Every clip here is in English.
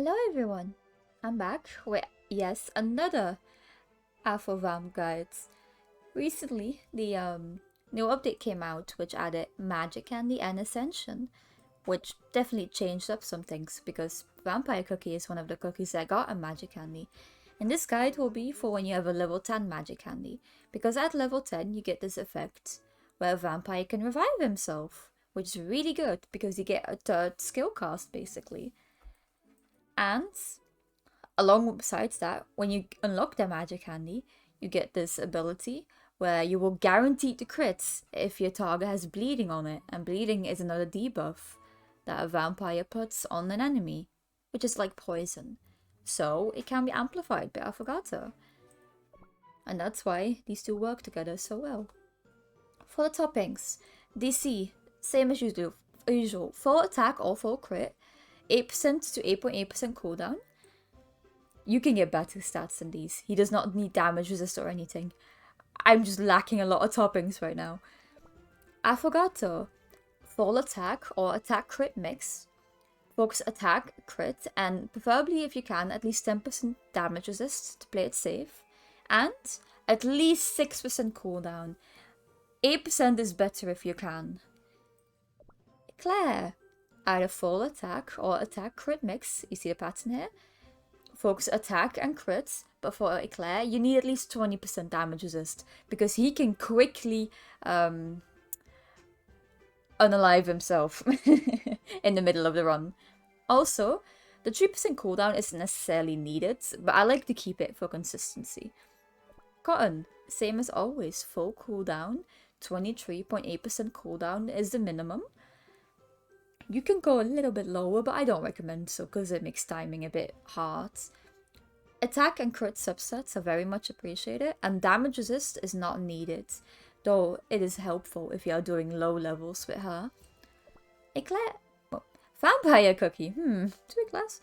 Hello everyone, I'm back with another affovamp guides. Recently, the new update came out which added magic candy and ascension, which definitely changed up some things because vampire cookie is one of the cookies that got a magic candy. And this guide will be for when you have a level 10 magic candy, because at level 10 you get this effect where a vampire can revive himself, which is really good because you get a third skill cast basically. And alongside that, when you unlock the magic candy, you get this ability where you will guarantee the crits if your target has bleeding on it, and bleeding is another debuff that a vampire puts on an enemy, which is like poison. So it can be amplified by Affogato. And that's why these two work together so well. For the toppings, DC, same as usual, full attack or full crit, 8% to 8.8% cooldown. You can get better stats than these. He does not need damage resist or anything. I'm just lacking a lot of toppings right now. Affogato, full attack or attack crit mix. Focus attack, crit, and preferably if you can, at least 10% damage resist to play it safe. And at least 6% cooldown. 8% is better if you can. Eclair, either full attack or attack crit mix. You see the pattern here? Focus attack and crits, but for Eclair you need at least 20% damage resist because he can quickly unalive himself in the middle of the run. Also, the 3% cooldown isn't necessarily needed, but I like to keep it for consistency. Cotton, same as always, full cooldown, 23.8% cooldown is the minimum. You can go a little bit lower, but I don't recommend so because it makes timing a bit hard. Attack and crit subsets are very much appreciated, and damage resist is not needed, though it is helpful if you are doing low levels with her. Eclair, vampire cookie, 2 eclairs.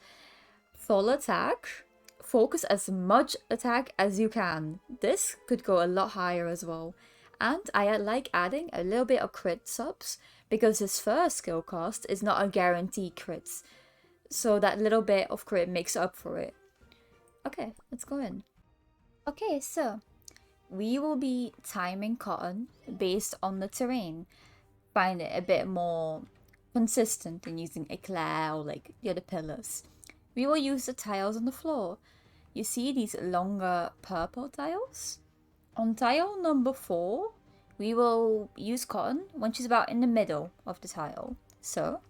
Full attack, focus as much attack as you can. This could go a lot higher as well. And I like adding a little bit of crit subs because his first skill cost is not a guaranteed crits. So that little bit of crit makes up for it. Okay, let's go in. Okay, so we will be timing Cotton based on the terrain. Find it a bit more consistent than using Eclair or like the other pillars. We will use the tiles on the floor. You see these longer purple tiles? On tile number 4, we will use Cotton when she's about in the middle of the tile. So,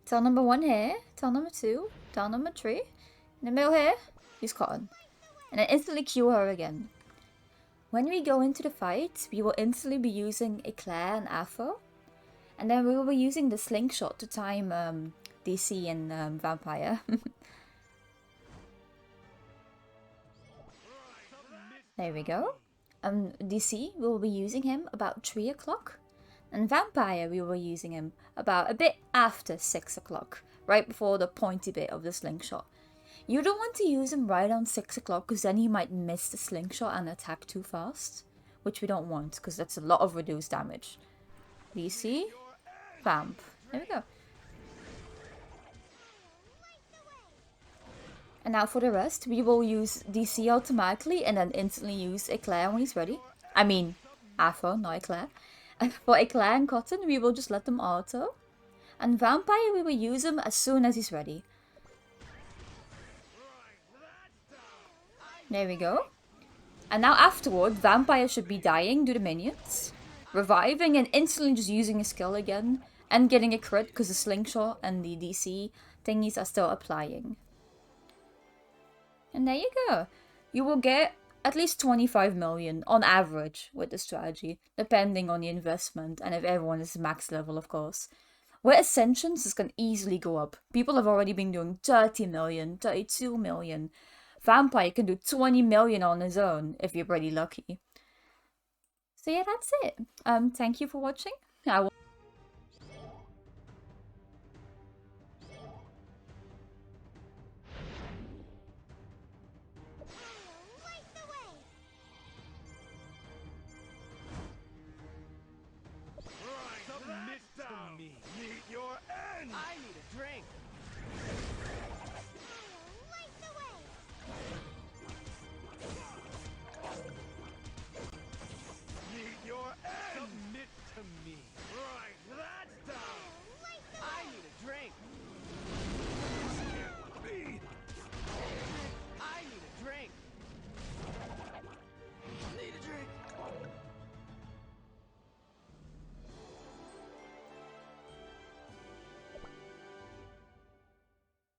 tile number 1 here, tile number 2, tile number 3, in the middle here, use Cotton. And then instantly Q her again. When we go into the fight, we will instantly be using Eclair and Affo. And then we will be using the slingshot to time DC and Vampire. There we go. DC, we will be using him about 3 o'clock. And Vampire, we will be using him about a bit after 6 o'clock. Right before the pointy bit of the slingshot. You don't want to use him right on 6 o'clock because then he might miss the slingshot and attack too fast. Which we don't want because that's a lot of reduced damage. DC, vamp. There we go. And now for the rest, we will use DC automatically and then instantly use Eclair when he's ready. I mean, Affo, not Eclair. And for Eclair and Cotton, we will just let them auto. And Vampire, we will use him as soon as he's ready. There we go. And now afterward, Vampire should be dying to the minions. Reviving and instantly just using his skill again. And getting a crit because the slingshot and the DC thingies are still applying. And there you go. You will get at least 25 million on average with the strategy, depending on the investment and if everyone is max level, of course. With Ascensions, this can easily go up. People have already been doing 30 million, 32 million. Vampire can do 20 million on his own if you're pretty lucky. So yeah, that's it. Thank you for watching. I will